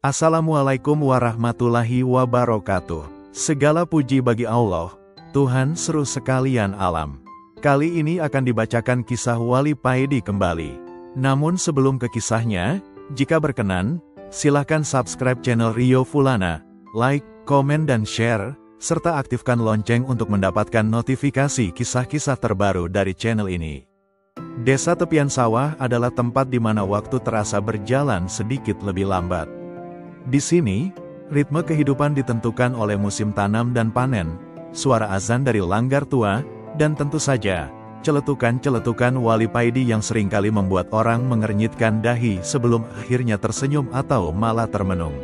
Assalamualaikum warahmatullahi wabarakatuh. Segala puji bagi Allah, Tuhan seru sekalian alam. Kali ini akan dibacakan kisah Wali Paidi kembali. Namun sebelum ke kisahnya, jika berkenan, silahkan subscribe channel Rio Fulana, like, komen dan share, serta aktifkan lonceng untuk mendapatkan notifikasi kisah-kisah terbaru dari channel ini. Desa tepian sawah adalah tempat di mana waktu terasa berjalan sedikit lebih lambat. Di sini, ritme kehidupan ditentukan oleh musim tanam dan panen, suara azan dari langgar tua, dan tentu saja, celetukan-celetukan Wali Paidi yang seringkali membuat orang mengernyitkan dahi sebelum akhirnya tersenyum atau malah termenung.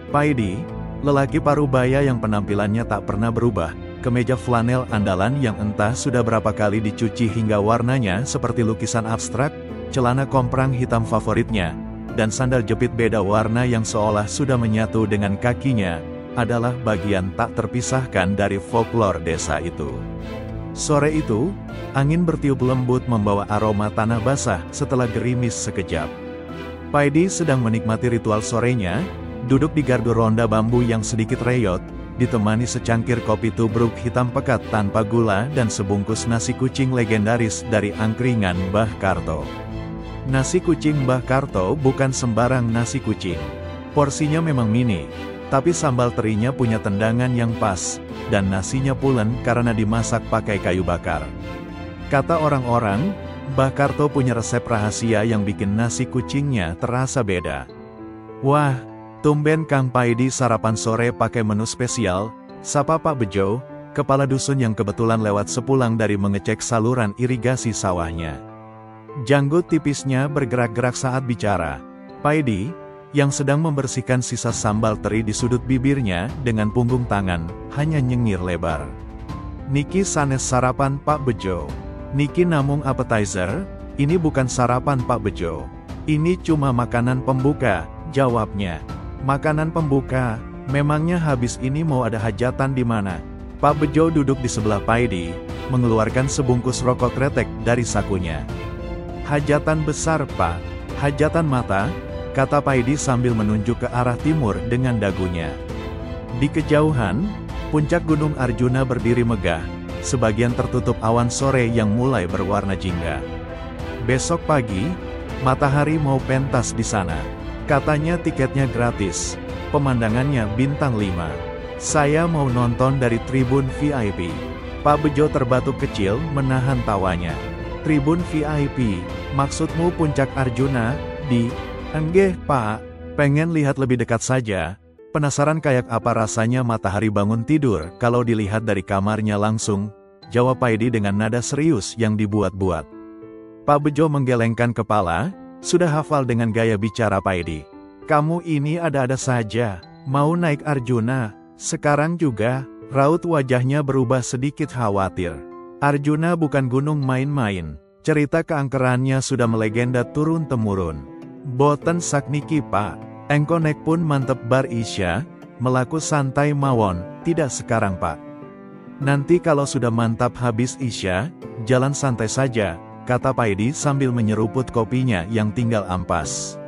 Paidi, lelaki parubaya yang penampilannya tak pernah berubah, kemeja flanel andalan yang entah sudah berapa kali dicuci hingga warnanya seperti lukisan abstrak, celana komprang hitam favoritnya, dan sandal jepit beda warna yang seolah sudah menyatu dengan kakinya, adalah bagian tak terpisahkan dari folklore desa itu. Sore itu, angin bertiup lembut membawa aroma tanah basah setelah gerimis sekejap. Paidi sedang menikmati ritual sorenya, duduk di gardu ronda bambu yang sedikit reyot, ditemani secangkir kopi tubruk hitam pekat tanpa gula dan sebungkus nasi kucing legendaris dari angkringan Mbah Karto. Nasi kucing Mbah Karto bukan sembarang nasi kucing. Porsinya memang mini, tapi sambal terinya punya tendangan yang pas, dan nasinya pulen karena dimasak pakai kayu bakar. Kata orang-orang, Mbah Karto punya resep rahasia yang bikin nasi kucingnya terasa beda. Wah, tumben Kang Paidi sarapan sore pakai menu spesial, sapa Pak Bejo, kepala dusun yang kebetulan lewat sepulang dari mengecek saluran irigasi sawahnya. Janggut tipisnya bergerak-gerak saat bicara. Paidi, yang sedang membersihkan sisa sambal teri di sudut bibirnya dengan punggung tangan, hanya nyengir lebar. Niki sanes sarapan Pak Bejo. Niki namung appetizer, ini bukan sarapan Pak Bejo. Ini cuma makanan pembuka, jawabnya. Makanan pembuka, memangnya habis ini mau ada hajatan di mana? Pak Bejo duduk di sebelah Paidi, mengeluarkan sebungkus rokok kretek dari sakunya. Hajatan besar Pak, hajatan mata, kata Paidi sambil menunjuk ke arah timur dengan dagunya. Di kejauhan, puncak Gunung Arjuna berdiri megah, sebagian tertutup awan sore yang mulai berwarna jingga. Besok pagi, matahari mau pentas di sana. Katanya tiketnya gratis, pemandangannya bintang 5. Saya mau nonton dari tribun VIP. Pak Bejo terbatuk kecil menahan tawanya. Tribun VIP, maksudmu puncak Arjuna, di... Enggeh Pak, pengen lihat lebih dekat saja. Penasaran kayak apa rasanya matahari bangun tidur kalau dilihat dari kamarnya langsung, jawab Paidi dengan nada serius yang dibuat-buat. Pak Bejo menggelengkan kepala, sudah hafal dengan gaya bicara Paidi. Kamu ini ada-ada saja, mau naik Arjuna, sekarang juga, raut wajahnya berubah sedikit khawatir. Arjuna bukan gunung main-main, cerita keangkerannya sudah melegenda turun-temurun. Boten sakniki Pak, engkonek pun mantep bar isya, melaku santai mawon, tidak sekarang Pak. Nanti kalau sudah mantap habis isya, jalan santai saja, kata Paidi sambil menyeruput kopinya yang tinggal ampas.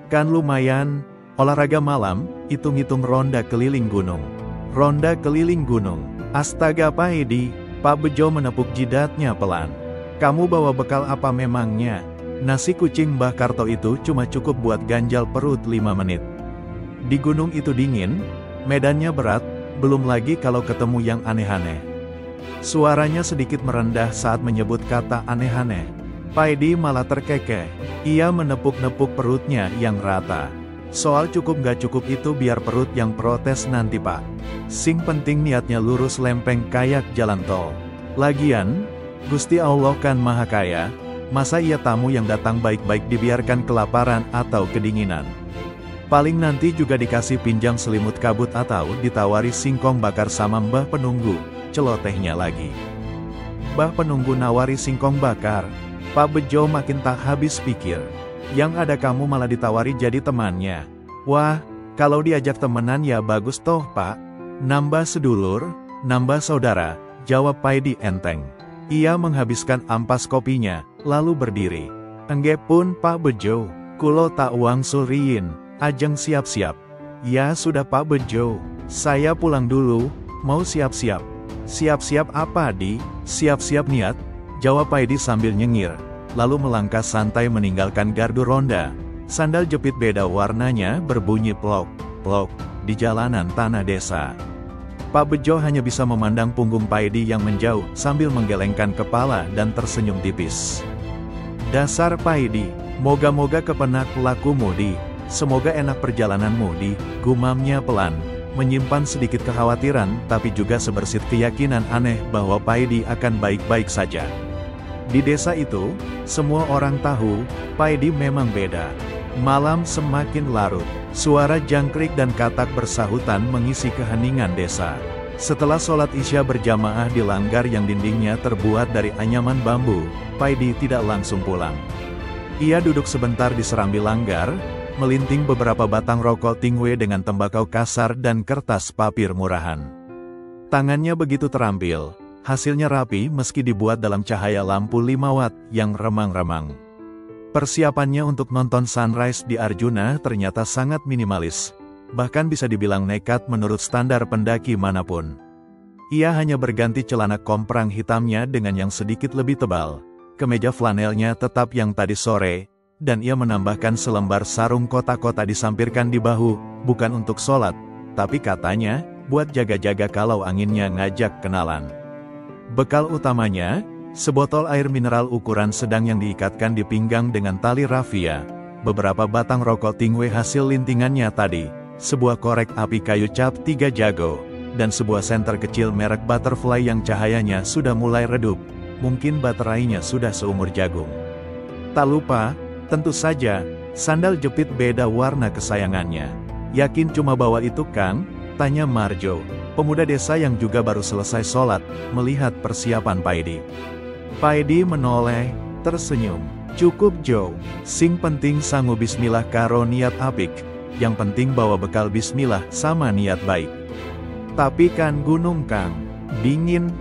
Kan lumayan, olahraga malam, hitung-hitung ronda keliling gunung. Ronda keliling gunung, astaga Paidi, Pak Bejo menepuk jidatnya pelan. Kamu bawa bekal apa memangnya? Nasi kucing Mbah Karto itu cuma cukup buat ganjal perut 5 menit. Di gunung itu dingin, medannya berat, belum lagi kalau ketemu yang aneh-aneh. Suaranya sedikit merendah saat menyebut kata aneh-aneh. Paidi malah terkekeh, ia menepuk-nepuk perutnya yang rata. Soal cukup gak cukup itu biar perut yang protes nanti Pak. Sing penting niatnya lurus lempeng kayak jalan tol. Lagian, Gusti Allah kan maha kaya, masa iya tamu yang datang baik-baik dibiarkan kelaparan atau kedinginan. Paling nanti juga dikasih pinjam selimut kabut atau ditawari singkong bakar sama Mbah Penunggu, celotehnya lagi. Mbah Penunggu nawari singkong bakar, Pak Bejo makin tak habis pikir. Yang ada kamu malah ditawari jadi temannya. Wah, kalau diajak temenan ya bagus toh Pak. Nambah sedulur, nambah saudara, jawab Paidi enteng. Ia menghabiskan ampas kopinya, lalu berdiri. Enggak pun Pak Bejo, kulo tak uang sulriin, ajeng siap-siap. Ya sudah Pak Bejo, saya pulang dulu, mau siap-siap. Siap-siap apa Di? Siap-siap niat, jawab Paidi sambil nyengir, lalu melangkah santai meninggalkan gardu ronda. Sandal jepit beda warnanya berbunyi plok, plok, di jalanan tanah desa. Pak Bejo hanya bisa memandang punggung Paidi yang menjauh sambil menggelengkan kepala dan tersenyum tipis. Dasar Paidi, moga-moga kepenak lakumu Di, semoga enak perjalananmu Di, gumamnya pelan, menyimpan sedikit kekhawatiran tapi juga sebersit keyakinan aneh bahwa Paidi akan baik-baik saja. Di desa itu, semua orang tahu, Paidi memang beda. Malam semakin larut, suara jangkrik dan katak bersahutan mengisi keheningan desa. Setelah sholat Isya berjamaah di langgar yang dindingnya terbuat dari anyaman bambu, Paidi tidak langsung pulang. Ia duduk sebentar di serambi langgar, melinting beberapa batang rokok tingwe dengan tembakau kasar dan kertas papir murahan. Tangannya begitu terampil, hasilnya rapi meski dibuat dalam cahaya lampu 5 watt yang remang-remang. Persiapannya untuk nonton sunrise di Arjuna ternyata sangat minimalis, bahkan bisa dibilang nekat menurut standar pendaki manapun. Ia hanya berganti celana komprang hitamnya dengan yang sedikit lebih tebal, kemeja flanelnya tetap yang tadi sore, dan ia menambahkan selembar sarung kotak-kotak disampirkan di bahu, bukan untuk sholat, tapi katanya, buat jaga-jaga kalau anginnya ngajak kenalan. Bekal utamanya, sebotol air mineral ukuran sedang yang diikatkan di pinggang dengan tali rafia, beberapa batang rokok tingwe hasil lintingannya tadi, sebuah korek api kayu cap 3 jago, dan sebuah senter kecil merek Butterfly yang cahayanya sudah mulai redup, mungkin baterainya sudah seumur jagung. Tak lupa, tentu saja, sandal jepit beda warna kesayangannya. Yakin cuma bawa itu Kang? Tanya Marjo, pemuda desa yang juga baru selesai sholat, melihat persiapan Paidi. Paidi menoleh, tersenyum. Cukup Jo, sing penting sangu bismillah karo niat apik, yang penting bawa bekal bismillah sama niat baik. Tapi kan gunung Kang, dingin,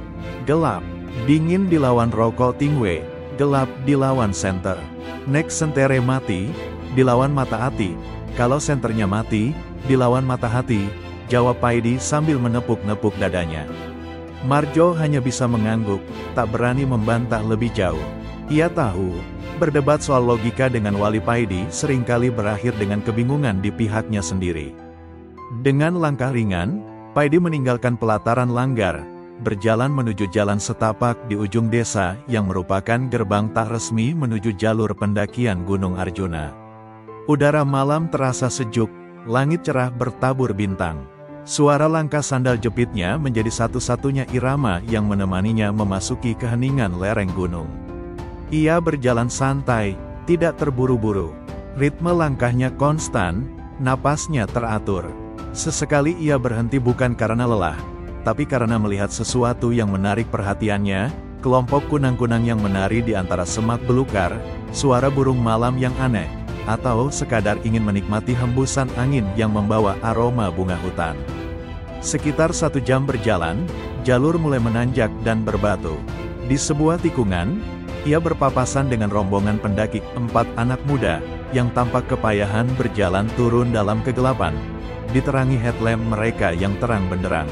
gelap, dingin dilawan rokok tingwe, gelap dilawan senter. Nek sentere mati, dilawan mata hati, kalau senternya mati, dilawan mata hati, jawab Paidi sambil menepuk-nepuk dadanya. Marjo hanya bisa mengangguk, tak berani membantah lebih jauh. Ia tahu, berdebat soal logika dengan wali Paidi seringkali berakhir dengan kebingungan di pihaknya sendiri. Dengan langkah ringan, Paidi meninggalkan pelataran langgar, berjalan menuju jalan setapak di ujung desa yang merupakan gerbang tak resmi menuju jalur pendakian Gunung Arjuna. Udara malam terasa sejuk, langit cerah bertabur bintang. Suara langkah sandal jepitnya menjadi satu-satunya irama yang menemaninya memasuki keheningan lereng gunung. Ia berjalan santai, tidak terburu-buru. Ritme langkahnya konstan, napasnya teratur. Sesekali ia berhenti bukan karena lelah, tapi karena melihat sesuatu yang menarik perhatiannya, kelompok kunang-kunang yang menari di antara semak belukar, suara burung malam yang aneh, atau sekadar ingin menikmati hembusan angin yang membawa aroma bunga hutan. Sekitar 1 jam berjalan, jalur mulai menanjak dan berbatu. Di sebuah tikungan, ia berpapasan dengan rombongan pendaki 4 anak muda, yang tampak kepayahan berjalan turun dalam kegelapan, diterangi headlamp mereka yang terang benderang.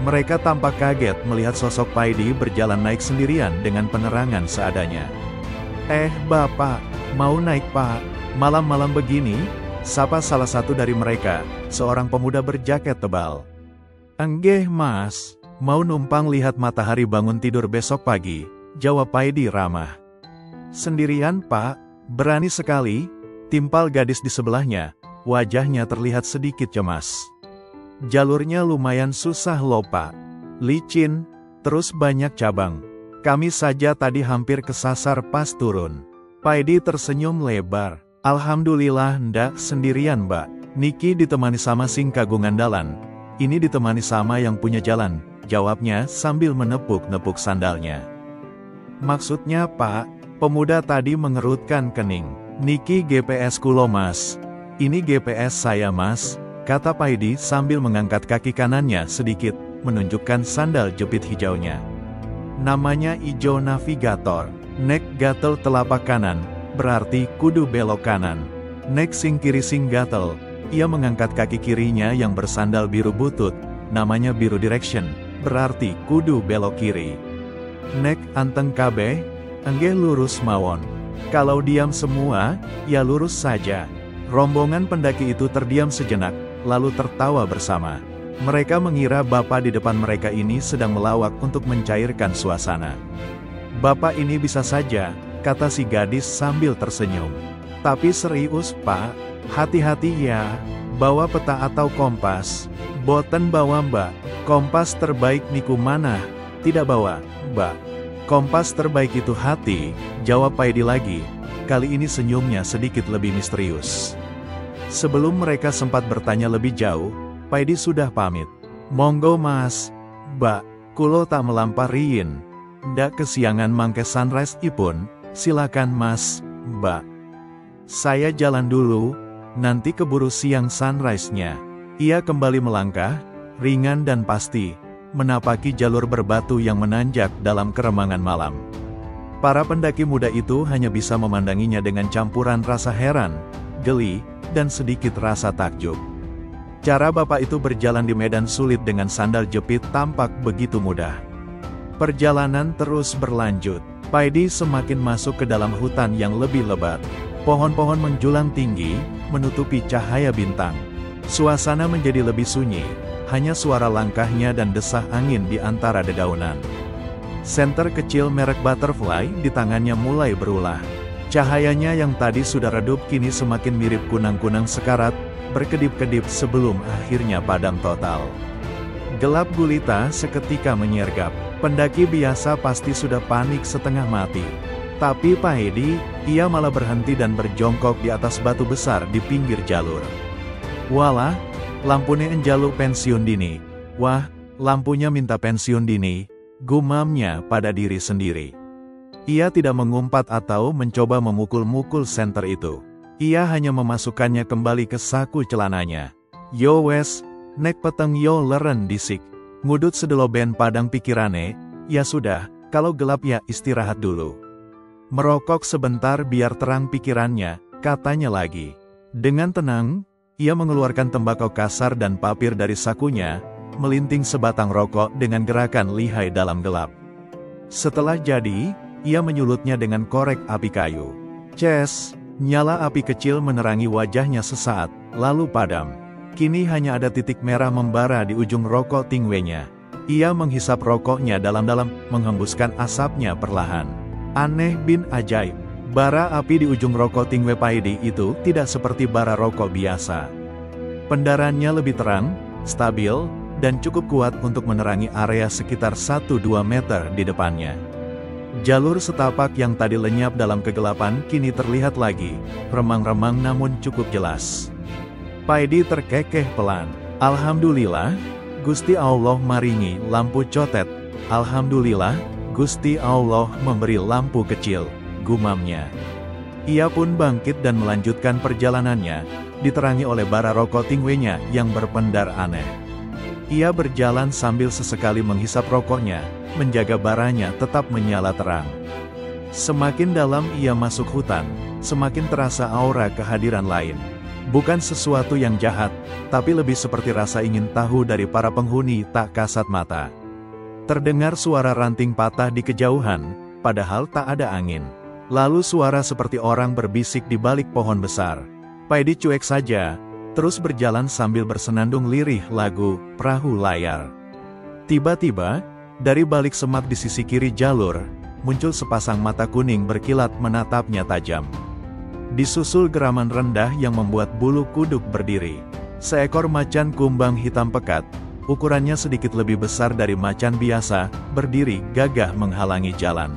Mereka tampak kaget melihat sosok Paidi berjalan naik sendirian dengan penerangan seadanya. Bapak, mau naik Pak? Malam-malam begini, sapa salah satu dari mereka, seorang pemuda berjaket tebal. Enggeh Mas, mau numpang lihat matahari bangun tidur besok pagi, jawab Paidi ramah. Sendirian Pak, berani sekali, timpal gadis di sebelahnya, wajahnya terlihat sedikit cemas. Jalurnya lumayan susah loh Pak, licin, terus banyak cabang. Kami saja tadi hampir kesasar pas turun. Paidi tersenyum lebar. Alhamdulillah ndak sendirian Mbak. Niki ditemani sama sing kagungan dalan. Ini ditemani sama yang punya jalan, jawabnya sambil menepuk-nepuk sandalnya. Maksudnya Pak, pemuda tadi mengerutkan kening. Niki GPS kulo Mas. Ini GPS saya Mas, kata Paidi sambil mengangkat kaki kanannya sedikit, menunjukkan sandal jepit hijaunya. Namanya Ijo Navigator. Nek gatel telapak kanan, berarti kudu belok kanan. Nek sing kiri sing gatel, ia mengangkat kaki kirinya yang bersandal biru butut, namanya biru direction, berarti kudu belok kiri. Nek anteng kabeh, enggeh lurus mawon. Kalau diam semua, ya lurus saja. Rombongan pendaki itu terdiam sejenak, lalu tertawa bersama. Mereka mengira bapak di depan mereka ini sedang melawak untuk mencairkan suasana. Bapak ini bisa saja, kata si gadis sambil tersenyum. Tapi serius pak, hati-hati ya, bawa peta atau kompas. Boten bawa mbak, kompas terbaik niku mana? Tidak bawa, mbak. Kompas terbaik itu hati, jawab Paidi lagi. Kali ini senyumnya sedikit lebih misterius. Sebelum mereka sempat bertanya lebih jauh, Paidi sudah pamit. Monggo mas, mbak, kulo tak melampariin. Ndak kesiangan mangke sunrise ipun, silakan mas, mbak. Saya jalan dulu, nanti keburu siang sunrise-nya. Ia kembali melangkah, ringan dan pasti, menapaki jalur berbatu yang menanjak dalam keremangan malam. Para pendaki muda itu hanya bisa memandanginya dengan campuran rasa heran, geli, dan sedikit rasa takjub. Cara bapak itu berjalan di medan sulit dengan sandal jepit tampak begitu mudah. Perjalanan terus berlanjut. Paidi semakin masuk ke dalam hutan yang lebih lebat. Pohon-pohon menjulang tinggi, menutupi cahaya bintang. Suasana menjadi lebih sunyi, hanya suara langkahnya dan desah angin di antara dedaunan. Senter kecil merek Butterfly di tangannya mulai berulah. Cahayanya yang tadi sudah redup kini semakin mirip kunang-kunang sekarat, berkedip-kedip sebelum akhirnya padam total. Gelap gulita seketika menyergap. Pendaki biasa pasti sudah panik setengah mati. Tapi Paidi, ia malah berhenti dan berjongkok di atas batu besar di pinggir jalur. Walah, lampunya enjaluk pensiun dini. Wah, lampunya minta pensiun dini, gumamnya pada diri sendiri. Ia tidak mengumpat atau mencoba memukul-mukul senter itu. Ia hanya memasukkannya kembali ke saku celananya. Yo wes, nek peteng yo leren disik. Ngudut sedeloben padang pikirane, ya sudah, kalau gelap ya istirahat dulu. Merokok sebentar biar terang pikirannya, katanya lagi. Dengan tenang, ia mengeluarkan tembakau kasar dan papir dari sakunya, melinting sebatang rokok dengan gerakan lihai dalam gelap. Setelah jadi, ia menyulutnya dengan korek api kayu. Ces, nyala api kecil menerangi wajahnya sesaat, lalu padam. Kini hanya ada titik merah membara di ujung rokok tingwenya. Ia menghisap rokoknya dalam-dalam, menghembuskan asapnya perlahan. Aneh bin ajaib, bara api di ujung rokok tingwe Paidi itu tidak seperti bara rokok biasa. Pendarannya lebih terang, stabil, dan cukup kuat untuk menerangi area sekitar 1-2 meter di depannya. Jalur setapak yang tadi lenyap dalam kegelapan kini terlihat lagi, remang-remang namun cukup jelas. Paidi terkekeh pelan. Alhamdulillah, Gusti Allah maringi lampu cotet. Alhamdulillah, Gusti Allah memberi lampu kecil, gumamnya. Ia pun bangkit dan melanjutkan perjalanannya, diterangi oleh bara rokok tingwenya yang berpendar aneh. Ia berjalan sambil sesekali menghisap rokoknya, menjaga baranya tetap menyala terang. Semakin dalam ia masuk hutan, semakin terasa aura kehadiran lain. Bukan sesuatu yang jahat, tapi lebih seperti rasa ingin tahu dari para penghuni tak kasat mata. Terdengar suara ranting patah di kejauhan, padahal tak ada angin. Lalu suara seperti orang berbisik di balik pohon besar. Paidi cuek saja, terus berjalan sambil bersenandung lirih lagu Perahu Layar. Tiba-tiba, dari balik semak di sisi kiri jalur, muncul sepasang mata kuning berkilat menatapnya tajam. Disusul geraman rendah yang membuat bulu kuduk berdiri. Seekor macan kumbang hitam pekat, ukurannya sedikit lebih besar dari macan biasa, berdiri gagah menghalangi jalan.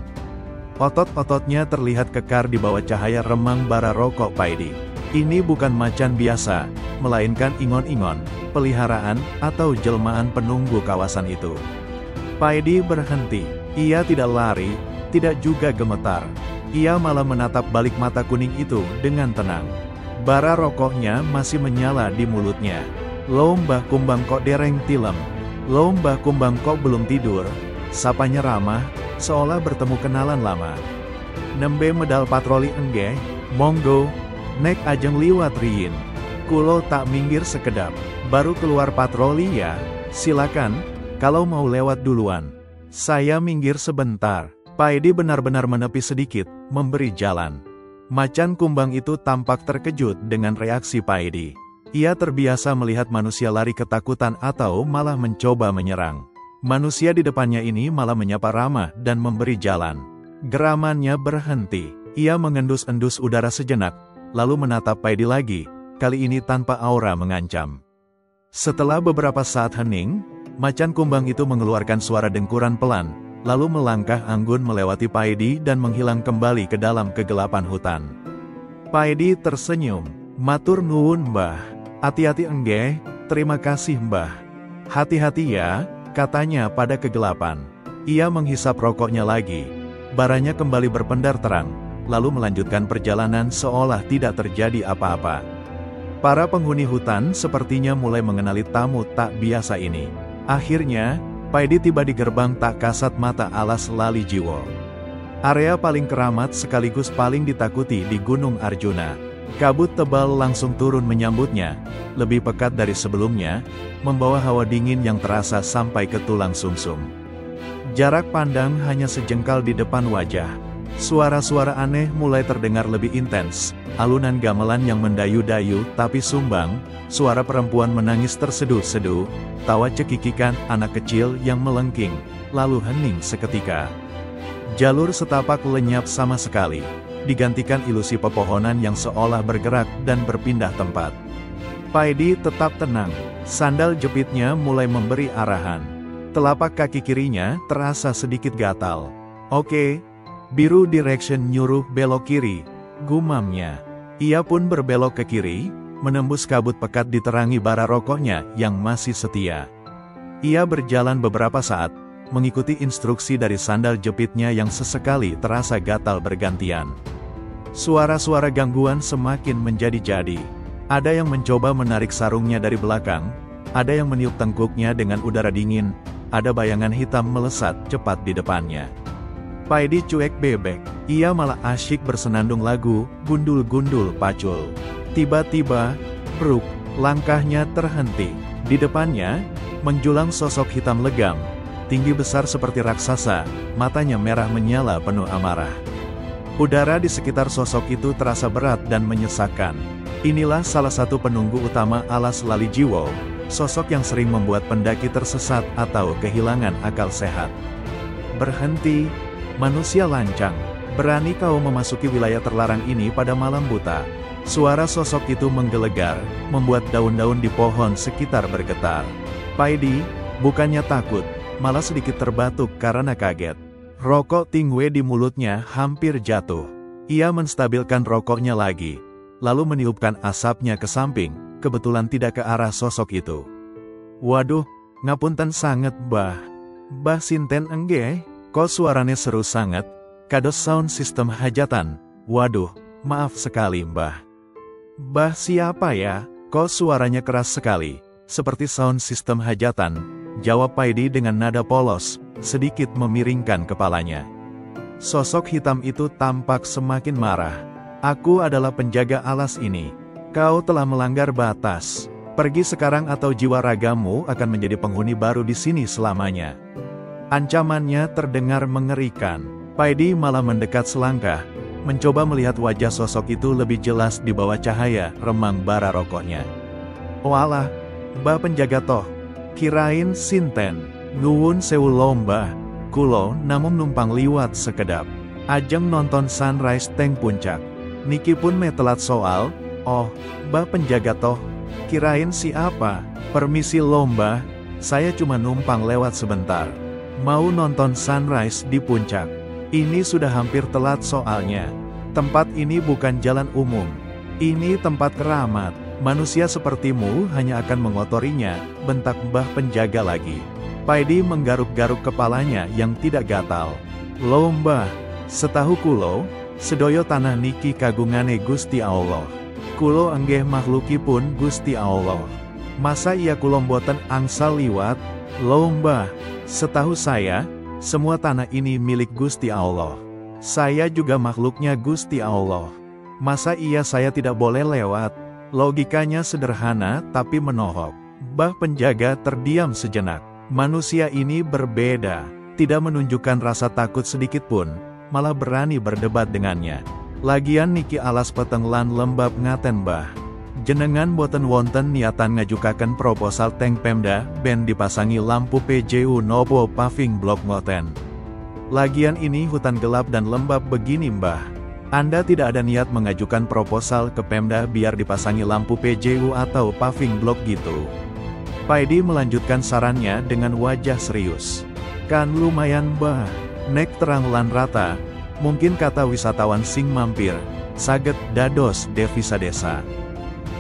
Otot-ototnya terlihat kekar di bawah cahaya remang bara rokok Paidi. Ini bukan macan biasa, melainkan ingon-ingon, peliharaan, atau jelmaan penunggu kawasan itu. Paidi berhenti. Ia tidak lari, tidak juga gemetar. Ia malah menatap balik mata kuning itu dengan tenang. Bara rokoknya masih menyala di mulutnya. "Lo Mbah Kumbang kok dereng tilem? Lo Mbah Kumbang kok belum tidur?" Sapanya ramah, seolah bertemu kenalan lama. "Nembe medal patroli enggeh, monggo, nek ajeng liwat riyin." Kulo tak minggir sekedap. Baru keluar patroli ya? Silakan, kalau mau lewat duluan. Saya minggir sebentar. Paedi benar-benar menepi sedikit, memberi jalan. Macan kumbang itu tampak terkejut dengan reaksi Paedi. Ia terbiasa melihat manusia lari ketakutan atau malah mencoba menyerang. Manusia di depannya ini malah menyapa ramah dan memberi jalan. Geramannya berhenti. Ia mengendus-endus udara sejenak, lalu menatap Paedi lagi, kali ini tanpa aura mengancam. Setelah beberapa saat hening, macan kumbang itu mengeluarkan suara dengkuran pelan, lalu melangkah anggun melewati Paedi dan menghilang kembali ke dalam kegelapan hutan. Paedi tersenyum, "Matur nuwun mbah, hati-hati enggeh, terima kasih mbah." "Hati-hati ya," katanya pada kegelapan. Ia menghisap rokoknya lagi, baranya kembali berpendar terang, lalu melanjutkan perjalanan seolah tidak terjadi apa-apa. Para penghuni hutan sepertinya mulai mengenali tamu tak biasa ini. Akhirnya, Paedi tiba di gerbang tak kasat mata alas Lali Jiwo. Area paling keramat sekaligus paling ditakuti di Gunung Arjuna. Kabut tebal langsung turun menyambutnya, lebih pekat dari sebelumnya, membawa hawa dingin yang terasa sampai ke tulang sumsum. Jarak pandang hanya sejengkal di depan wajah. Suara-suara aneh mulai terdengar lebih intens, alunan gamelan yang mendayu-dayu tapi sumbang, suara perempuan menangis terseduh-seduh, tawa cekikikan anak kecil yang melengking, lalu hening seketika. Jalur setapak lenyap sama sekali, digantikan ilusi pepohonan yang seolah bergerak dan berpindah tempat. Paedi tetap tenang, sandal jepitnya mulai memberi arahan. Telapak kaki kirinya terasa sedikit gatal. "Oke. Biru direction nyuruh belok kiri," gumamnya. Ia pun berbelok ke kiri, menembus kabut pekat diterangi bara rokoknya yang masih setia. Ia berjalan beberapa saat, mengikuti instruksi dari sandal jepitnya yang sesekali terasa gatal bergantian. Suara-suara gangguan semakin menjadi-jadi. Ada yang mencoba menarik sarungnya dari belakang, ada yang meniup tengkuknya dengan udara dingin, ada bayangan hitam melesat cepat di depannya. Paedi cuek bebek, ia malah asyik bersenandung lagu, gundul-gundul pacul. Tiba-tiba, bruk, langkahnya terhenti. Di depannya, menjulang sosok hitam legam, tinggi besar seperti raksasa, matanya merah menyala penuh amarah. Udara di sekitar sosok itu terasa berat dan menyesakkan. Inilah salah satu penunggu utama alas Lali Jiwo, sosok yang sering membuat pendaki tersesat atau kehilangan akal sehat. "Berhenti, manusia lancang, berani kau memasuki wilayah terlarang ini pada malam buta." Suara sosok itu menggelegar, membuat daun-daun di pohon sekitar bergetar. Paedi, bukannya takut, malah sedikit terbatuk karena kaget. Rokok Tingwe di mulutnya hampir jatuh. Ia menstabilkan rokoknya lagi, lalu meniupkan asapnya ke samping, kebetulan tidak ke arah sosok itu. "Waduh, ngapunten sangat bah. Bah sinten engge? Kok suaranya seru sangat? Kados sound system hajatan. Waduh, maaf sekali mbah." "Bah siapa ya? Kok suaranya keras sekali? Seperti sound system hajatan," jawab Paedi dengan nada polos, sedikit memiringkan kepalanya. Sosok hitam itu tampak semakin marah. "Aku adalah penjaga alas ini. Kau telah melanggar batas. Pergi sekarang atau jiwa ragamu akan menjadi penghuni baru di sini selamanya." Ancamannya terdengar mengerikan. Paedi malah mendekat selangkah, mencoba melihat wajah sosok itu lebih jelas di bawah cahaya remang bara rokoknya. "Walah, mbah penjaga toh. Kirain sinten. Nuwun sewu lomba. Kulo namun numpang liwat sekedap. Ajeng nonton sunrise teng puncak. Niki pun metelat soal." "Oh, mbah penjaga toh. Kirain siapa. Permisi lomba, saya cuma numpang lewat sebentar. Mau nonton sunrise di puncak. Ini sudah hampir telat soalnya. Tempat ini bukan jalan umum. Ini tempat keramat. Manusia sepertimu hanya akan mengotorinya," bentak mbah penjaga lagi. Paedi menggaruk-garuk kepalanya yang tidak gatal. "Lomba, setahu kulo, sedoyo tanah niki kagungane Gusti Allah. Kulo enggeh makhlukipun Gusti Allah. Masa iya kulo mboten angsal liwat? Lomba, setahu saya, semua tanah ini milik Gusti Allah. Saya juga makhluknya Gusti Allah. Masa iya saya tidak boleh lewat? Logikanya sederhana tapi menohok. Mbah Penjaga terdiam sejenak. Manusia ini berbeda, tidak menunjukkan rasa takut sedikit pun, malah berani berdebat dengannya. Lagian niki alas peteng lan lembab ngaten Mbah. Jenengan boten wonten niatan ngajukaken proposal teng Pemda ben dipasangi lampu PJU nopo paving blok ngoten. Lagian ini hutan gelap dan lembab begini Mbah. Anda tidak ada niat mengajukan proposal ke Pemda biar dipasangi lampu PJU atau paving blok gitu. Paidi melanjutkan sarannya dengan wajah serius. Kan lumayan Mbah, nek terang lan rata, mungkin kata wisatawan sing mampir, saget dados devisa desa.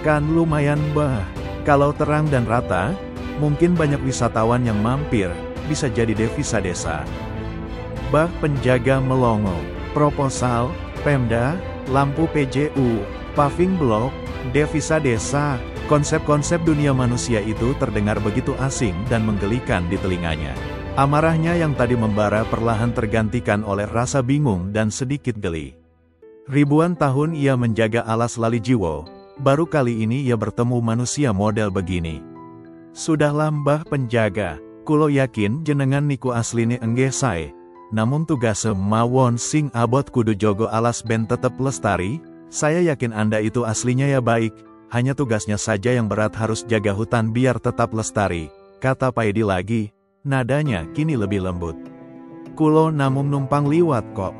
Kan lumayan Mbah, kalau terang dan rata, mungkin banyak wisatawan yang mampir, bisa jadi devisa desa. Mbah Penjaga melongo. Proposal, Pemda, lampu PJU, paving blok, devisa desa, konsep-konsep dunia manusia itu terdengar begitu asing dan menggelikan di telinganya. Amarahnya yang tadi membara perlahan tergantikan oleh rasa bingung dan sedikit geli. Ribuan tahun ia menjaga alas Lalijiwo, baru kali ini ia bertemu manusia model begini. Sudahlah Mbah Penjaga, kulo yakin jenengan niku asline enggih sae. Namun tugas mawon sing abot kudu jogo alas ben tetep lestari, saya yakin Anda itu aslinya ya baik, hanya tugasnya saja yang berat harus jaga hutan biar tetap lestari, kata Paidi lagi, nadanya kini lebih lembut. Kulo namung numpang liwat kok,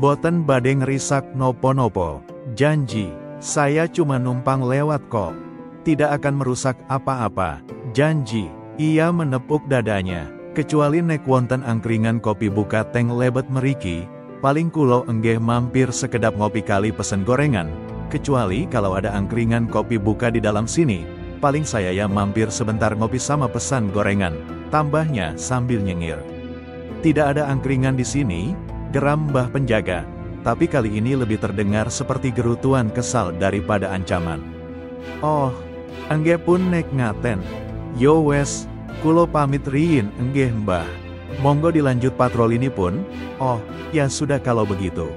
boten bade ngerisak nopo-nopo, janji, saya cuma numpang lewat kok, tidak akan merusak apa-apa, janji, ia menepuk dadanya. Kecuali nek wonten angkringan kopi buka teng lebet meriki, paling kulo enggeh mampir sekedap ngopi kali pesen gorengan. Kecuali kalau ada angkringan kopi buka di dalam sini, paling saya ya mampir sebentar ngopi sama pesan gorengan, tambahnya sambil nyengir. Tidak ada angkringan di sini, geram Mbah Penjaga, tapi kali ini lebih terdengar seperti gerutuan kesal daripada ancaman. Oh, enggeh pun nek ngaten. Yo wes. Kulo pamit riin enggih Mbah. Monggo dilanjut patroli ini pun. Oh, ya sudah kalau begitu.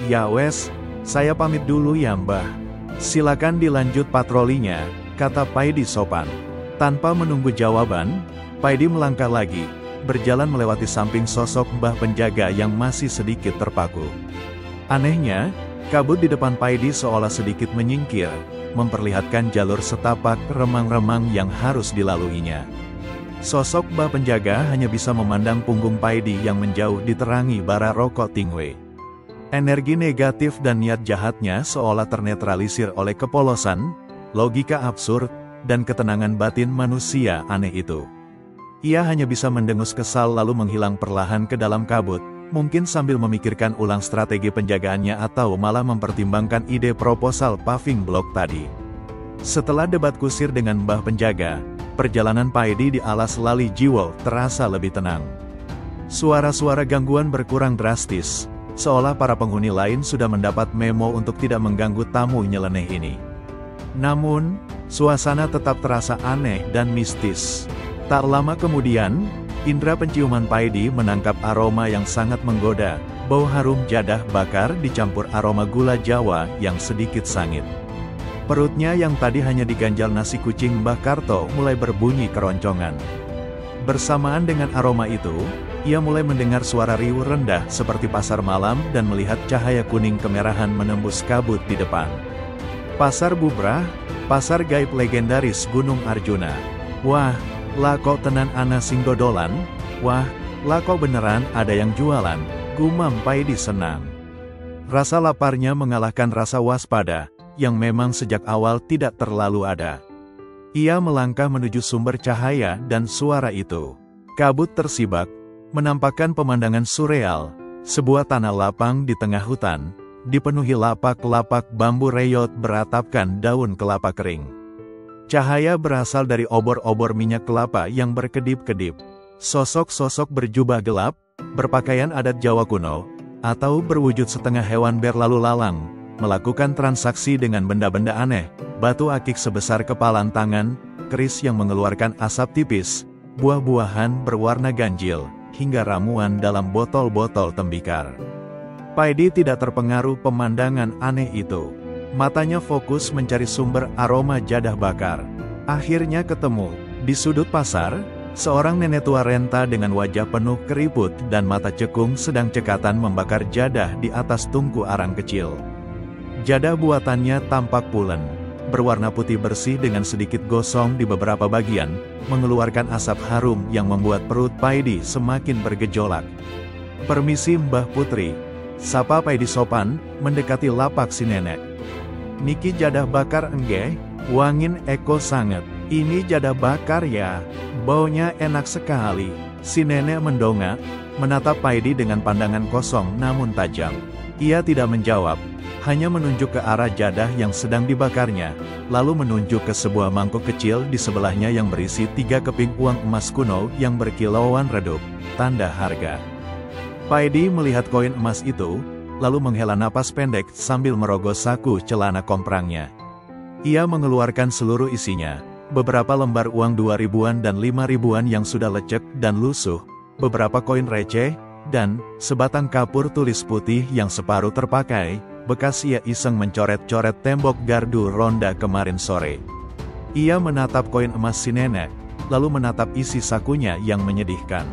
Ya wes, saya pamit dulu ya Mbah. Silakan dilanjut patrolinya, kata Paidi sopan. Tanpa menunggu jawaban, Paidi melangkah lagi, berjalan melewati samping sosok Mbah Penjaga yang masih sedikit terpaku. Anehnya, kabut di depan Paidi seolah sedikit menyingkir, memperlihatkan jalur setapak remang-remang yang harus dilaluinya. Sosok Mbah Penjaga hanya bisa memandang punggung Paidi yang menjauh diterangi bara rokok Tingwe. Energi negatif dan niat jahatnya seolah ternetralisir oleh kepolosan, logika absurd, dan ketenangan batin manusia aneh itu. Ia hanya bisa mendengus kesal lalu menghilang perlahan ke dalam kabut, mungkin sambil memikirkan ulang strategi penjagaannya atau malah mempertimbangkan ide proposal paving blok tadi. Setelah debat kusir dengan Mbah Penjaga, perjalanan Paidi di alas Lalijiwo terasa lebih tenang. Suara-suara gangguan berkurang drastis, seolah para penghuni lain sudah mendapat memo untuk tidak mengganggu tamu nyeleneh ini. Namun, suasana tetap terasa aneh dan mistis. Tak lama kemudian, indera penciuman Paidi menangkap aroma yang sangat menggoda, bau harum jadah bakar dicampur aroma gula Jawa yang sedikit sangit. Perutnya yang tadi hanya diganjal nasi kucing Mbah Karto mulai berbunyi keroncongan. Bersamaan dengan aroma itu, ia mulai mendengar suara riuh rendah seperti pasar malam dan melihat cahaya kuning kemerahan menembus kabut di depan. Pasar Bubrah, pasar gaib legendaris Gunung Arjuna. Wah, lah kok tenan ana sing dodolan? Wah, lah kok beneran ada yang jualan? Gumam Paidi senang. Rasa laparnya mengalahkan rasa waspada, yang memang sejak awal tidak terlalu ada. Ia melangkah menuju sumber cahaya dan suara itu. Kabut tersibak, menampakkan pemandangan surreal, sebuah tanah lapang di tengah hutan, dipenuhi lapak-lapak bambu reyot beratapkan daun kelapa kering. Cahaya berasal dari obor-obor minyak kelapa yang berkedip-kedip. Sosok-sosok berjubah gelap, berpakaian adat Jawa kuno, atau berwujud setengah hewan berlalu lalang, melakukan transaksi dengan benda-benda aneh, batu akik sebesar kepalan tangan, keris yang mengeluarkan asap tipis, buah-buahan berwarna ganjil, hingga ramuan dalam botol-botol tembikar. Paidi tidak terpengaruh pemandangan aneh itu. Matanya fokus mencari sumber aroma jadah bakar. Akhirnya ketemu. Di sudut pasar, seorang nenek tua renta dengan wajah penuh keriput dan mata cekung sedang cekatan membakar jadah di atas tungku arang kecil. Jadah buatannya tampak pulen, berwarna putih bersih dengan sedikit gosong di beberapa bagian, mengeluarkan asap harum yang membuat perut Paidi semakin bergejolak. "Permisi Mbah Putri," sapa Paidi sopan, mendekati lapak si nenek. "Niki jadah bakar enggeh, wangin Eko sangat." "Ini jadah bakar ya, baunya enak sekali." Si nenek mendongak, menatap Paidi dengan pandangan kosong namun tajam. Ia tidak menjawab, hanya menunjuk ke arah jadah yang sedang dibakarnya, lalu menunjuk ke sebuah mangkuk kecil di sebelahnya yang berisi 3 keping uang emas kuno yang berkilauan redup, tanda harga. Paidi melihat koin emas itu, lalu menghela napas pendek sambil merogoh saku celana komprangnya. Ia mengeluarkan seluruh isinya, beberapa lembar uang 2 ribuan dan 5 ribuan yang sudah lecek dan lusuh, beberapa koin receh, dan sebatang kapur tulis putih yang separuh terpakai, bekas ia iseng mencoret-coret tembok gardu ronda kemarin sore. Ia menatap koin emas si nenek, lalu menatap isi sakunya yang menyedihkan.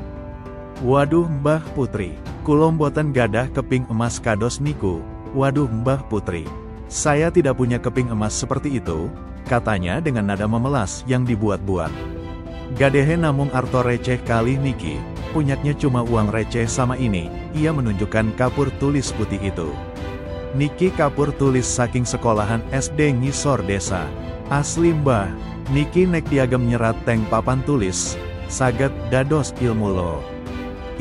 "Waduh Mbah Putri, kulom boten gadah keping emas kados niku." "Waduh Mbah Putri, saya tidak punya keping emas seperti itu," katanya dengan nada memelas yang dibuat-buat. "Gadehe namung arto receh kali niki, punyaknya cuma uang receh sama ini." Ia menunjukkan kapur tulis putih itu. "Niki kapur tulis saking sekolahan SD ngisor desa. Asli Mbah, niki nek diagem nyerat teng papan tulis, saged dados ilmu lo.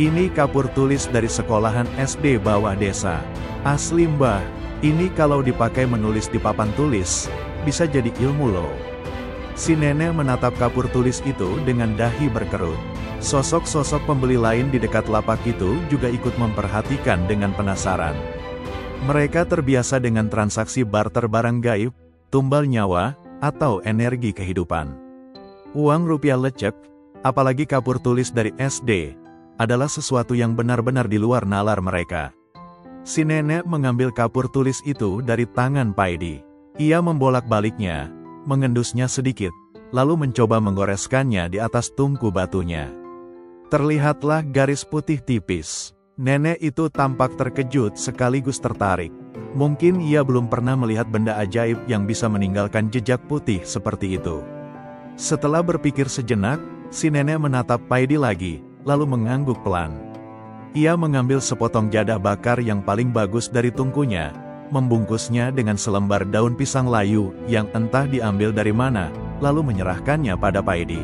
Ini kapur tulis dari sekolahan SD bawah desa. Asli Mbah, ini kalau dipakai menulis di papan tulis, bisa jadi ilmu lo." Si nenek menatap kapur tulis itu dengan dahi berkerut. Sosok-sosok pembeli lain di dekat lapak itu juga ikut memperhatikan dengan penasaran. Mereka terbiasa dengan transaksi barter barang gaib, tumbal nyawa, atau energi kehidupan. Uang rupiah lecek, apalagi kapur tulis dari SD, adalah sesuatu yang benar-benar di luar nalar mereka. Si nenek mengambil kapur tulis itu dari tangan Paidi. Ia membolak-baliknya, mengendusnya sedikit, lalu mencoba menggoreskannya di atas tungku batunya. Terlihatlah garis putih tipis. Nenek itu tampak terkejut sekaligus tertarik. Mungkin ia belum pernah melihat benda ajaib yang bisa meninggalkan jejak putih seperti itu. Setelah berpikir sejenak, si nenek menatap Paidi lagi, lalu mengangguk pelan. Ia mengambil sepotong jadah bakar yang paling bagus dari tungkunya, membungkusnya dengan selembar daun pisang layu yang entah diambil dari mana, lalu menyerahkannya pada Paidi.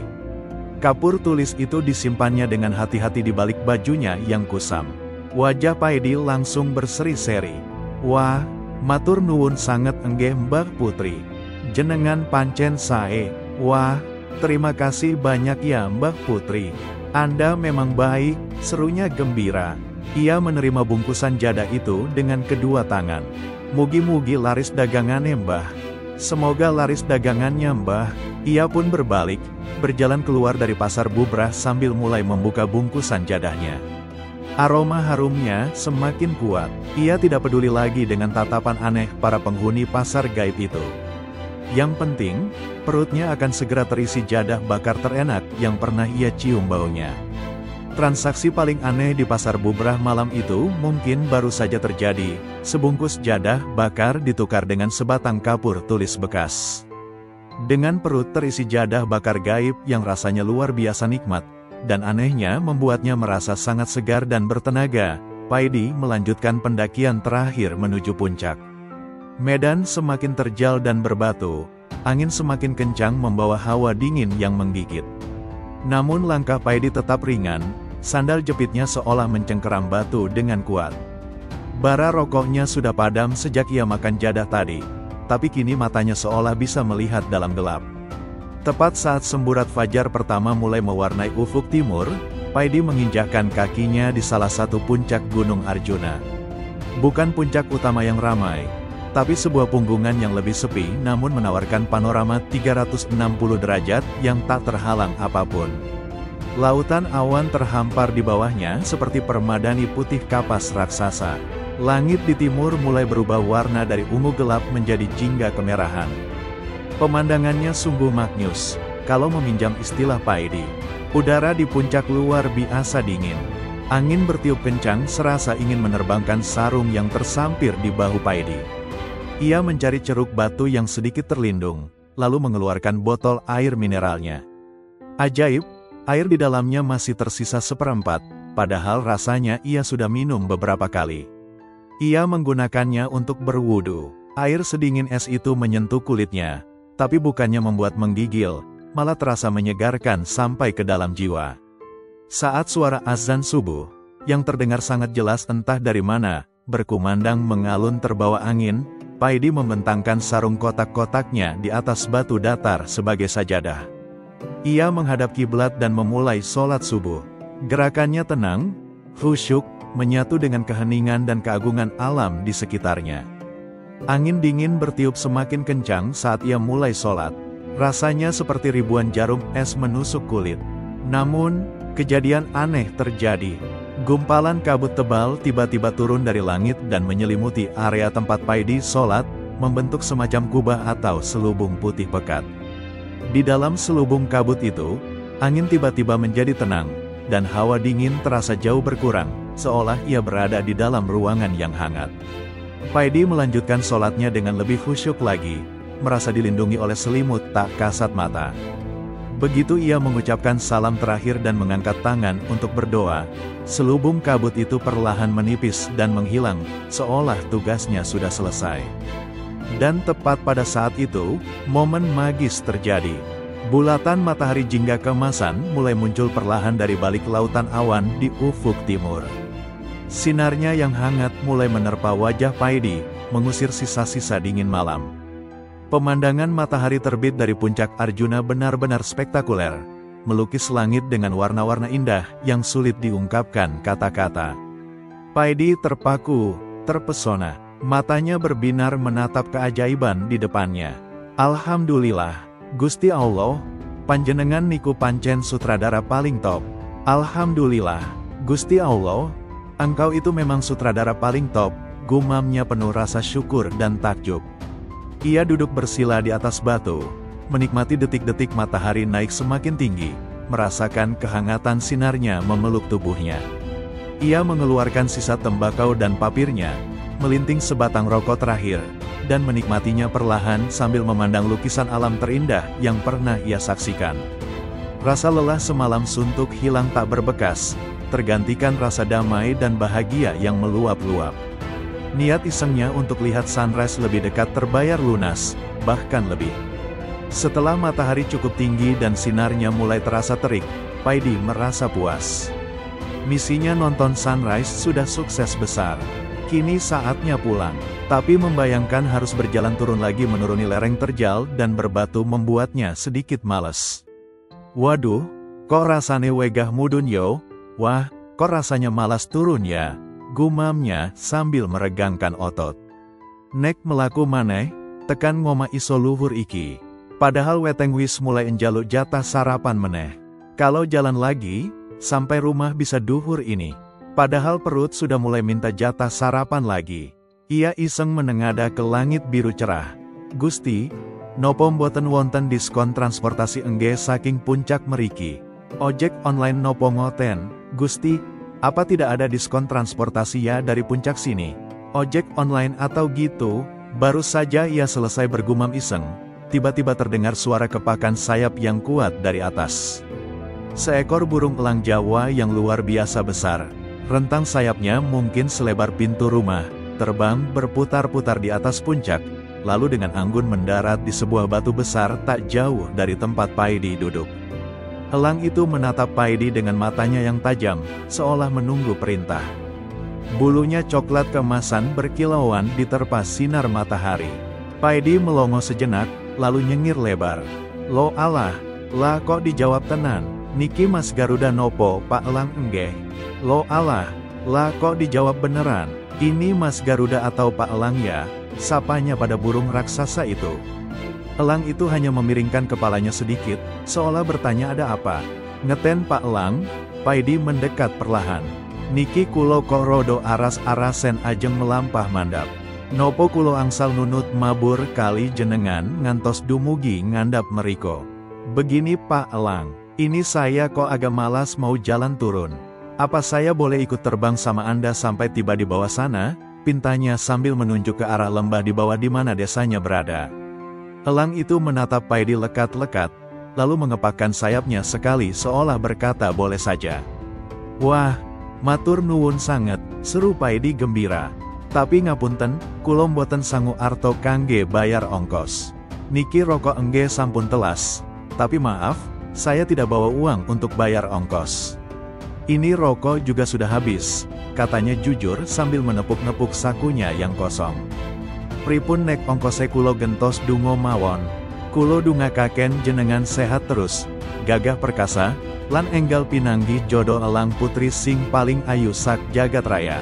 Kapur tulis itu disimpannya dengan hati-hati di balik bajunya yang kusam. Wajah Paidi langsung berseri-seri. "Wah, matur nuwun sanget enggeh Mbah Putri. Jenengan pancen sae." "Wah, terima kasih banyak ya Mbah Putri. Anda memang baik," serunya gembira. Ia menerima bungkusan jadah itu dengan kedua tangan. "Mugi-mugi laris dagangannya Mbah." "Semoga laris dagangannya Mbah." Ia pun berbalik, berjalan keluar dari pasar bubrah sambil mulai membuka bungkusan jadahnya. Aroma harumnya semakin kuat. Ia tidak peduli lagi dengan tatapan aneh para penghuni pasar gaib itu. Yang penting, perutnya akan segera terisi jadah bakar terenak yang pernah ia cium baunya. Transaksi paling aneh di pasar bubrah malam itu mungkin baru saja terjadi. Sebungkus jadah bakar ditukar dengan sebatang kapur tulis bekas. Dengan perut terisi jadah bakar gaib yang rasanya luar biasa nikmat, dan anehnya membuatnya merasa sangat segar dan bertenaga, Paidi melanjutkan pendakian terakhir menuju puncak. Medan semakin terjal dan berbatu, angin semakin kencang membawa hawa dingin yang menggigit. Namun langkah Paidi tetap ringan, sandal jepitnya seolah mencengkeram batu dengan kuat. Bara rokoknya sudah padam sejak ia makan jadah tadi, tapi kini matanya seolah bisa melihat dalam gelap. Tepat saat semburat fajar pertama mulai mewarnai ufuk timur, Paidi menginjakkan kakinya di salah satu puncak Gunung Arjuna. Bukan puncak utama yang ramai, tapi sebuah punggungan yang lebih sepi namun menawarkan panorama 360 derajat yang tak terhalang apapun. Lautan awan terhampar di bawahnya seperti permadani putih kapas raksasa. Langit di timur mulai berubah warna dari ungu gelap menjadi jingga kemerahan. Pemandangannya sungguh maknyus, kalau meminjam istilah Paidi. Udara di puncak luar biasa dingin. Angin bertiup kencang serasa ingin menerbangkan sarung yang tersampir di bahu Paidi. Ia mencari ceruk batu yang sedikit terlindung, lalu mengeluarkan botol air mineralnya. Ajaib, air di dalamnya masih tersisa seperempat, padahal rasanya ia sudah minum beberapa kali. Ia menggunakannya untuk berwudu. Air sedingin es itu menyentuh kulitnya, tapi bukannya membuat menggigil, malah terasa menyegarkan sampai ke dalam jiwa. Saat suara azan subuh, yang terdengar sangat jelas entah dari mana, berkumandang mengalun terbawa angin, Paidi membentangkan sarung kotak-kotaknya di atas batu datar sebagai sajadah. Ia menghadap kiblat dan memulai sholat subuh. Gerakannya tenang, khusyuk, menyatu dengan keheningan dan keagungan alam di sekitarnya. Angin dingin bertiup semakin kencang saat ia mulai sholat. Rasanya seperti ribuan jarum es menusuk kulit. Namun, kejadian aneh terjadi. Gumpalan kabut tebal tiba-tiba turun dari langit dan menyelimuti area tempat Paidi sholat, membentuk semacam kubah atau selubung putih pekat. Di dalam selubung kabut itu, angin tiba-tiba menjadi tenang, dan hawa dingin terasa jauh berkurang, seolah ia berada di dalam ruangan yang hangat. Paidi melanjutkan sholatnya dengan lebih khusyuk lagi, merasa dilindungi oleh selimut tak kasat mata. Begitu ia mengucapkan salam terakhir dan mengangkat tangan untuk berdoa, selubung kabut itu perlahan menipis dan menghilang, seolah tugasnya sudah selesai. Dan tepat pada saat itu, momen magis terjadi. Bulatan matahari jingga keemasan mulai muncul perlahan dari balik lautan awan di ufuk timur. Sinarnya yang hangat mulai menerpa wajah Paidi, mengusir sisa-sisa dingin malam. Pemandangan matahari terbit dari puncak Arjuna benar-benar spektakuler, melukis langit dengan warna-warna indah yang sulit diungkapkan kata-kata. Paidi terpaku, terpesona, matanya berbinar menatap keajaiban di depannya. Alhamdulillah, Gusti Allah, panjenengan niku pancen sutradara paling top. Alhamdulillah, Gusti Allah, engkau itu memang sutradara paling top, gumamnya penuh rasa syukur dan takjub. Ia duduk bersila di atas batu, menikmati detik-detik matahari naik semakin tinggi, merasakan kehangatan sinarnya memeluk tubuhnya. Ia mengeluarkan sisa tembakau dan papirnya, melinting sebatang rokok terakhir, dan menikmatinya perlahan sambil memandang lukisan alam terindah yang pernah ia saksikan. Rasa lelah semalam suntuk hilang tak berbekas, tergantikan rasa damai dan bahagia yang meluap-luap. Niat isengnya untuk lihat sunrise lebih dekat terbayar lunas, bahkan lebih. Setelah matahari cukup tinggi dan sinarnya mulai terasa terik, Paidi merasa puas. Misinya nonton sunrise sudah sukses besar. Kini saatnya pulang. Tapi membayangkan harus berjalan turun lagi menuruni lereng terjal dan berbatu membuatnya sedikit males. Waduh, kok rasane wegah mudun yo? Wah, kok rasanya malas turun ya? Gumamnya sambil meregangkan otot. Nek melaku maneh, tekan ngoma iso luhur iki. Padahal weteng wis mulai enjaluk jatah sarapan meneh. Kalau jalan lagi, sampai rumah bisa duhur ini. Padahal perut sudah mulai minta jatah sarapan lagi. Ia iseng menengada ke langit biru cerah. Gusti, nopo mboten wonten diskon transportasi engge saking puncak meriki. Ojek online nopo ngoten, Gusti? Apa tidak ada diskon transportasi ya dari puncak sini? Ojek online atau gitu? Baru saja ia selesai bergumam iseng, tiba-tiba terdengar suara kepakan sayap yang kuat dari atas. Seekor burung elang Jawa yang luar biasa besar. Rentang sayapnya mungkin selebar pintu rumah, terbang berputar-putar di atas puncak, lalu dengan anggun mendarat di sebuah batu besar tak jauh dari tempat Paidi duduk. Elang itu menatap Paidi dengan matanya yang tajam, seolah menunggu perintah. Bulunya coklat keemasan berkilauan diterpa sinar matahari. Paidi melongo sejenak, lalu nyengir lebar. Lo alah, lah kok dijawab tenan, niki Mas Garuda nopo Pak Elang enggeh. Lo alah, lah kok dijawab beneran, ini Mas Garuda atau Pak Elang ya, sapanya pada burung raksasa itu. Elang itu hanya memiringkan kepalanya sedikit, seolah bertanya ada apa. Ngeten Pak Elang? Paidi mendekat perlahan. Niki kulo kok rodo aras-arasen ajeng melampah mandap. Nopo kulo angsal nunut mabur kali jenengan ngantos dumugi ngandap meriko. Begini Pak Elang, ini saya kok agak malas mau jalan turun. Apa saya boleh ikut terbang sama Anda sampai tiba di bawah sana? Pintanya sambil menunjuk ke arah lembah di bawah di mana desanya berada. Elang itu menatap Paidi lekat-lekat, lalu mengepakkan sayapnya sekali seolah berkata boleh saja. Wah, matur nuwun sanget, seru Paidi gembira. Tapi ngapunten, kulo mboten sangu arto kangge bayar ongkos. Niki rokok engge sampun telas, tapi maaf, saya tidak bawa uang untuk bayar ongkos. Ini rokok juga sudah habis, katanya jujur sambil menepuk-nepuk sakunya yang kosong. Pripun nek ongkose kulo gentos dungo mawon. Kulo dungakaken jenengan sehat terus, gagah perkasa, lan enggal pinanggih jodoh elang putri sing paling ayu sak jagat raya.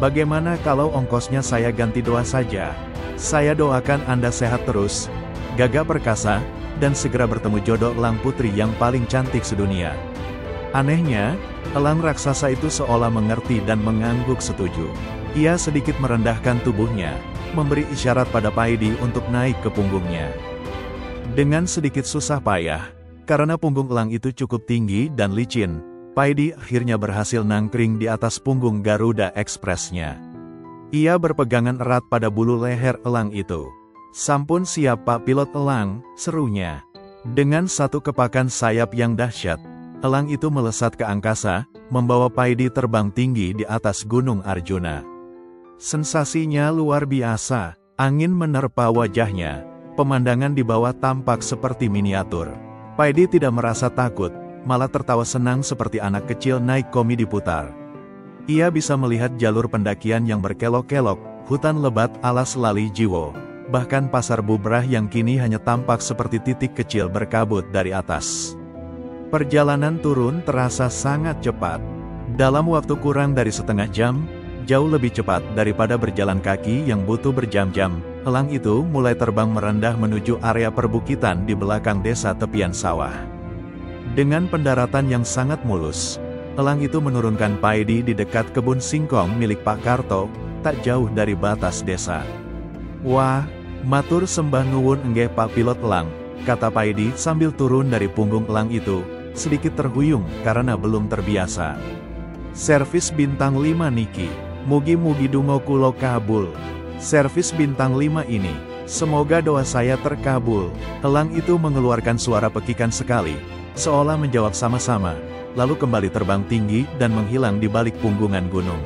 Bagaimana kalau ongkosnya saya ganti doa saja? Saya doakan Anda sehat terus, gagah perkasa, dan segera bertemu jodoh elang putri yang paling cantik sedunia. Anehnya, elang raksasa itu seolah mengerti dan mengangguk setuju. Ia sedikit merendahkan tubuhnya, memberi isyarat pada Paidi untuk naik ke punggungnya. Dengan sedikit susah payah, karena punggung elang itu cukup tinggi dan licin, Paidi akhirnya berhasil nangkring di atas punggung Garuda Express-nya. Ia berpegangan erat pada bulu leher elang itu. Sampun siap Pak Pilot Elang, serunya. Dengan satu kepakan sayap yang dahsyat, elang itu melesat ke angkasa, membawa Paidi terbang tinggi di atas Gunung Arjuna. Sensasinya luar biasa, angin menerpa wajahnya, pemandangan di bawah tampak seperti miniatur. Paidi tidak merasa takut, malah tertawa senang seperti anak kecil naik komedi putar. Ia bisa melihat jalur pendakian yang berkelok-kelok, hutan lebat alas Lali Jiwo, bahkan pasar bubrah yang kini hanya tampak seperti titik kecil berkabut dari atas. Perjalanan turun terasa sangat cepat. Dalam waktu kurang dari setengah jam, jauh lebih cepat daripada berjalan kaki yang butuh berjam-jam, elang itu mulai terbang merendah menuju area perbukitan di belakang desa tepian sawah. Dengan pendaratan yang sangat mulus, elang itu menurunkan Paidi di dekat kebun singkong milik Pak Karto, tak jauh dari batas desa. Wah, matur sembah nuwun enggeh Pak Pilot Elang, kata Paidi sambil turun dari punggung elang itu, sedikit terhuyung karena belum terbiasa. Servis bintang 5 Niki, mugi-mugi dungo kulo kabul. Servis bintang 5 ini, semoga doa saya terkabul. Elang itu mengeluarkan suara pekikan sekali, seolah menjawab sama-sama, lalu kembali terbang tinggi dan menghilang di balik punggungan gunung.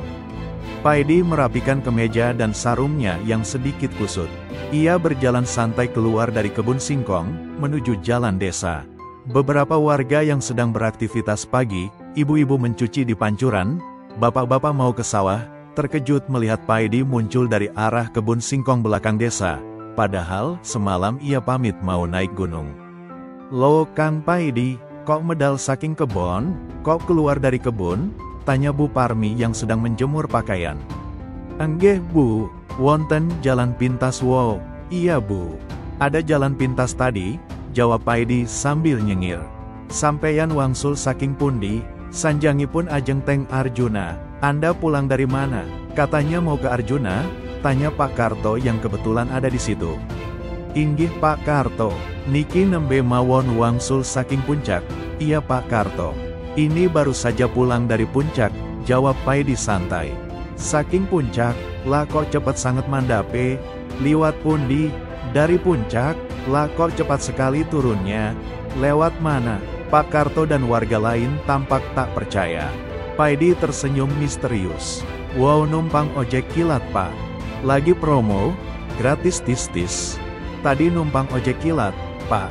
Paidi merapikan kemeja dan sarungnya yang sedikit kusut. Ia berjalan santai keluar dari kebun singkong, menuju jalan desa. Beberapa warga yang sedang beraktivitas pagi, ibu-ibu mencuci di pancuran, bapak-bapak mau ke sawah, terkejut melihat Paidi muncul dari arah kebun singkong belakang desa, padahal semalam ia pamit mau naik gunung. Lo Kang Paidi, kok medal saking kebon, kok keluar dari kebun? Tanya Bu Parmi yang sedang menjemur pakaian. Enggeh Bu, wonten jalan pintas wow. Iya Bu, ada jalan pintas tadi, jawab Paidi sambil nyengir. Sampeyan wangsul saking pundi, sanjangipun ajeng Teng Arjuna. Anda pulang dari mana? Katanya mau ke Arjuna, tanya Pak Karto yang kebetulan ada di situ. Inggih Pak Karto, niki nembe mawon wangsul saking puncak. Iya Pak Karto, ini baru saja pulang dari puncak, jawab Paidi santai. Saking puncak, lah kok cepat sangat mandape, liwat pundi, dari puncak, lah kok cepat sekali turunnya, lewat mana? Pak Karto dan warga lain tampak tak percaya. Paidi tersenyum misterius. Wow, numpang ojek kilat Pak. Lagi promo, gratis tis-tis. Tadi numpang ojek kilat, Pak.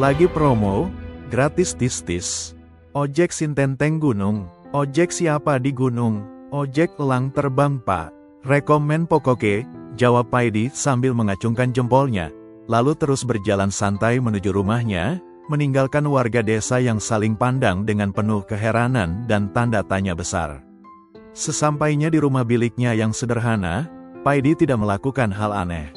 Lagi promo, gratis tis-tis. Ojek sintenteng gunung, ojek siapa di gunung, ojek elang terbang Pak. Rekomen pokoke, jawab Paidi sambil mengacungkan jempolnya, lalu terus berjalan santai menuju rumahnya, meninggalkan warga desa yang saling pandang dengan penuh keheranan dan tanda tanya besar. Sesampainya di rumah biliknya yang sederhana, Paidi tidak melakukan hal aneh.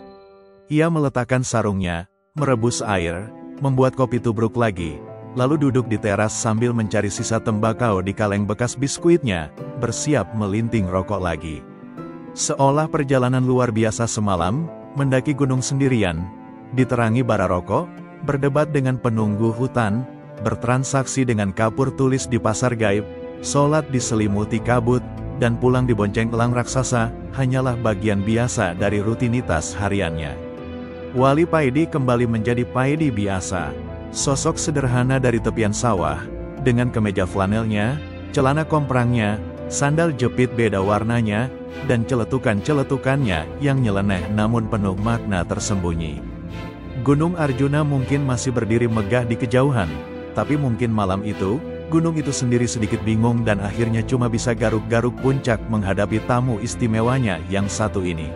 Ia meletakkan sarungnya, merebus air, membuat kopi tubruk lagi, lalu duduk di teras sambil mencari sisa tembakau di kaleng bekas biskuitnya, bersiap melinting rokok lagi. Seolah perjalanan luar biasa semalam, mendaki gunung sendirian, diterangi bara rokok, berdebat dengan penunggu hutan, bertransaksi dengan kapur tulis di pasar gaib, sholat diselimuti kabut, dan pulang dibonceng elang raksasa, hanyalah bagian biasa dari rutinitas hariannya. Wali Paidi kembali menjadi Paidi biasa. Sosok sederhana dari tepian sawah, dengan kemeja flanelnya, celana komprangnya, sandal jepit beda warnanya, dan celetukan-celetukannya yang nyeleneh namun penuh makna tersembunyi. Gunung Arjuna mungkin masih berdiri megah di kejauhan, tapi mungkin malam itu, gunung itu sendiri sedikit bingung dan akhirnya cuma bisa garuk-garuk puncak menghadapi tamu istimewanya yang satu ini.